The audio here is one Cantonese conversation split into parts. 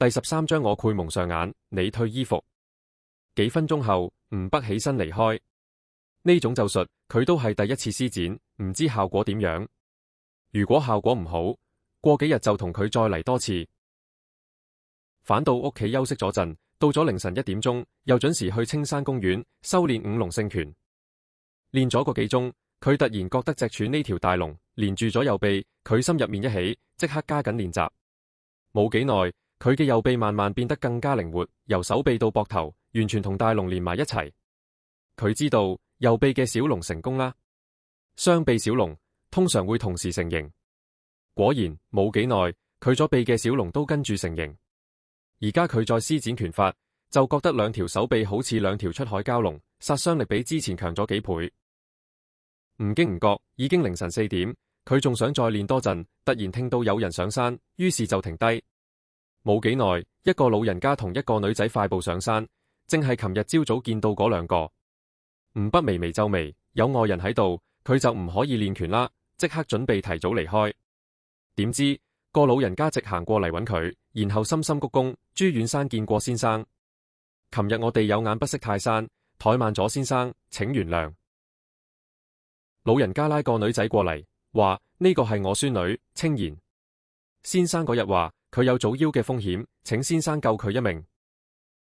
第13章我倍蒙上眼，你退衣服。幾分鐘後，吳北起身離開。呢種咒術佢都係第一次施展，唔知效果點樣。如果效果唔好，過幾日就同佢再嚟多次。返到屋企休息咗陣，到咗凌晨1點鐘，又準時去青山公園修煉五龍聖拳。練咗個幾鐘，佢突然覺得脊柱呢條大龍連住咗右臂，佢心入面一喜，即刻加緊練習。冇幾耐，佢嘅右臂慢慢變得更加靈活，由手臂到膊頭，完全同大龍連埋一齊。佢知道右臂嘅小龍成功啦，雙臂小龍通常會同時成形。果然冇幾耐，佢左臂嘅小龍都跟住成形。而家佢再施展拳法，就覺得兩條手臂好似兩條出海蛟龍，殺傷力比之前強咗幾倍。唔經唔覺，已經凌晨4點，佢仲想再練多陣，突然聽到有人上山，於是就停低。冇幾耐，一個老人家同一個女仔快步上山，正係琴日朝早見到嗰兩個。吳北微微皺眉，有外人喺度，佢就唔可以練拳啦，即刻準備提早離開。點知個老人家直行過嚟揾佢，然後深深鞠躬：朱遠山見過先生，琴日我哋有眼不識泰山，怠慢咗先生，請原諒。老人家拉個女仔過嚟，話呢個係我孫女清妍。先生嗰日話佢有早夭嘅風險，請先生救佢一命。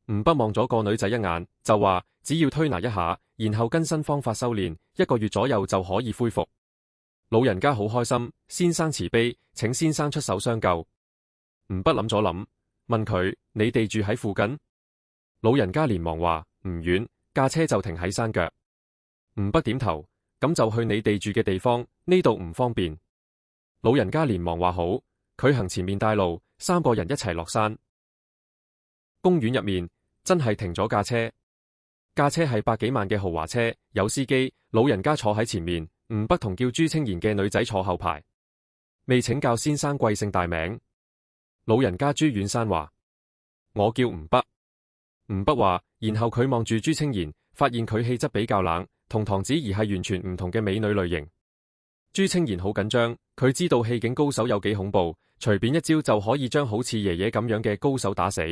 吳北望咗個女仔一眼，就話只要推拿一下，然後跟新方法修煉，1個月左右就可以恢復。老人家好開心，先生慈悲，請先生出手相救。吳北諗咗諗，問佢：你哋住喺附近？老人家連忙話唔遠，駕車就停喺山腳。吳北點頭，咁就去你哋住嘅地方，呢度唔方便。老人家連忙話好，佢行前面帶路，3個人一齊落山。公園入面真係停咗架車，架車係100幾萬嘅豪華車，有司機，老人家坐喺前面，吳北同叫朱清妍嘅女仔坐後排。未請教先生貴姓大名？老人家朱遠山話：我叫吳北。吳北話，然後佢望住朱清妍，發現佢氣質比較冷，同唐子怡係完全唔同嘅美女類型。朱清妍好緊張，佢知道氣境高手有幾恐怖，隨便一招就可以將好似爺爺咁樣嘅高手打死。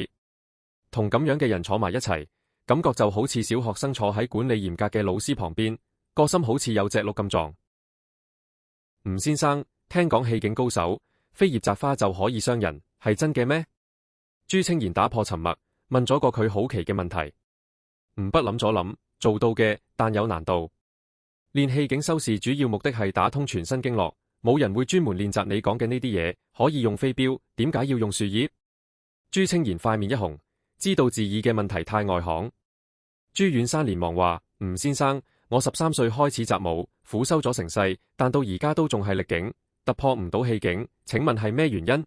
同咁樣嘅人坐埋一齊，感覺就好似小學生坐喺管理嚴格嘅老師旁邊，個心好似有隻鹿咁壯。吳先生，聽講氣境高手飛葉摘花就可以傷人，係真嘅咩？朱清妍打破沉默，問咗個佢好奇嘅問題。吳北諗咗諗，做到嘅，但有難度。練氣境修士主要目的係打通全身經絡，冇人會專門練習你講嘅呢啲嘢。可以用飛鏢，點解要用樹葉？朱清妍塊面一紅，知道自己嘅問題太外行。朱遠山連忙話：吳先生，我13歲開始習武，苦修咗成世，但到而家都仲係力境，突破唔到氣境，請問係咩原因？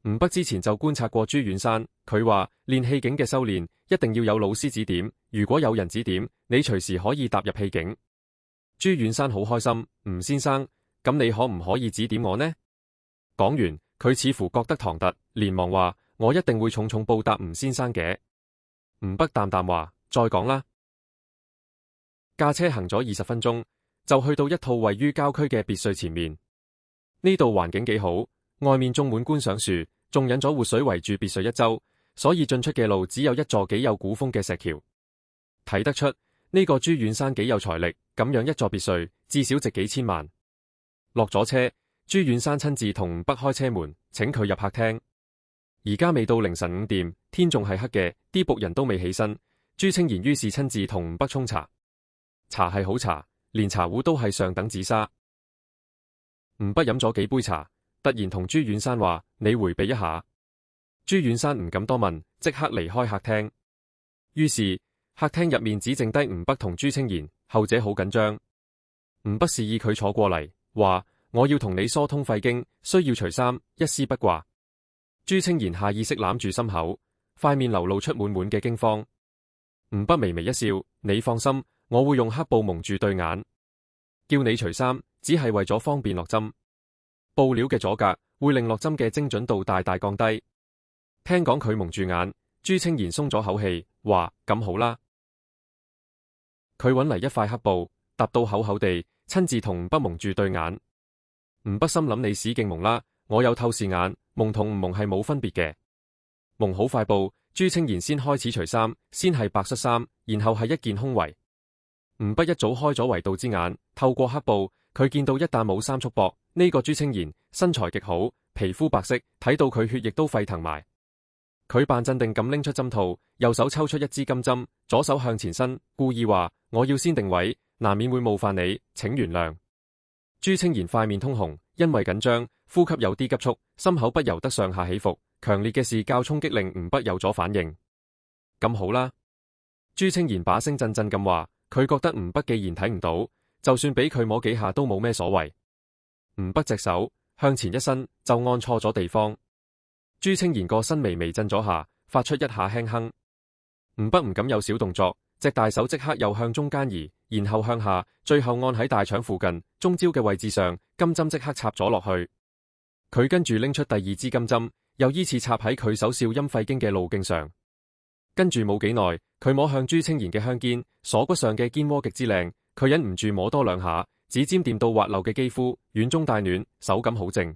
吳北之前就觀察過朱遠山，佢話練氣境嘅修煉一定要有老師指點，如果有人指點，你隨時可以踏入氣境。朱遠山好開心，吳先生，咁你可唔可以指點我呢？講完，佢似乎覺得唐突，連忙話：我一定會重重報答吳先生嘅。吳北淡淡話：再講啦。駕車行咗20分鐘，就去到一套位於郊區嘅別墅前面。呢度環境幾好，外面種滿觀賞樹，仲引咗活水圍住別墅一周，所以進出嘅路只有一座幾有古風嘅石橋。睇得出呢個朱遠山幾有財力，咁樣一座別墅至少值幾千萬。落咗車，朱遠山親自同吳北開車門，請佢入客廳。而家未到凌晨5點，天仲係黑嘅，啲僕人都未起身。朱清妍於是親自同吳北沖茶，茶係好茶，連茶壺都係上等紫砂。吳北飲咗幾杯茶，突然同朱遠山話：你回避一下。朱遠山唔敢多問，即刻離開客廳。於是客廳入面只剩低吳北同朱清妍，後者好緊張。吳北示意佢坐過嚟，話：我要同你疏通肺經，需要除衫，一絲不掛。朱清妍下意識攬住心口，塊面流露出滿滿嘅驚慌。吳北微微一笑：你放心，我會用黑布蒙住對眼，叫你除衫，只係為咗方便落針。布料嘅阻隔會令落針嘅精準度大大降低。聽講佢蒙住眼，朱清妍鬆咗口氣，話：咁好啦。佢搵嚟一塊黑布，搭到厚厚地，親自同吳北蒙住對眼。吳北心諗：你使勁蒙啦，我有透視眼，蒙同唔蒙係冇分別嘅。蒙好塊布，朱清賢先開始除衫，先係白恤衫，然後係一件胸圍。吳北一早開咗圍道之眼，透過黑布，佢見到一旦冇衫束縛，呢個朱清賢身材極好，皮膚白皙，睇到佢血液都沸騰埋。佢扮鎮定咁拎出針套，右手抽出一支金針，左手向前伸，故意話：我要先定位，難免會冒犯你，請原諒。朱清賢塊面通紅，因為緊張，呼吸有啲急促，心口不由得上下起伏，強烈嘅視覺衝擊令吳北有咗反應。咁好啦，朱清賢把聲震震咁話，佢覺得吳北既然睇唔到，就算俾佢摸幾下都冇咩所謂。吳北隻手向前一伸，就按錯咗地方。朱清賢個身微微震咗下，發出一下輕哼。吳北唔敢有小動作，隻大手即刻又向中間移，然後向下，最後按喺大腸附近中焦嘅位置上，金針即刻插咗落去。佢跟住拎出第二支金針，又依次插喺佢手少陰肺經嘅路徑上。跟住冇幾耐，佢摸向朱清賢嘅香肩，鎖骨上嘅肩窩極之靚，佢忍唔住摸多兩下，指尖掂到滑溜嘅肌膚，軟中帶暖，手感好靜。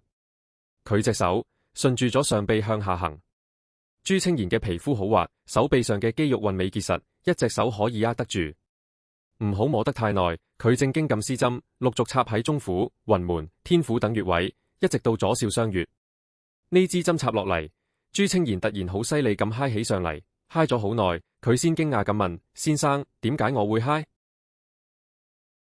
佢隻手順住咗上臂向下行，朱清賢嘅皮膚好滑，手臂上嘅肌肉韻味結實，一隻手可以握得住。唔好摸得太耐，佢正經咁施針，陸續插喺中府、雲門、天府等穴位，一直到左少雙穴。呢支針插落嚟，朱清賢突然好犀利咁嗨起上嚟，嗨咗好耐，佢先驚訝咁問：先生，點解我會嗨？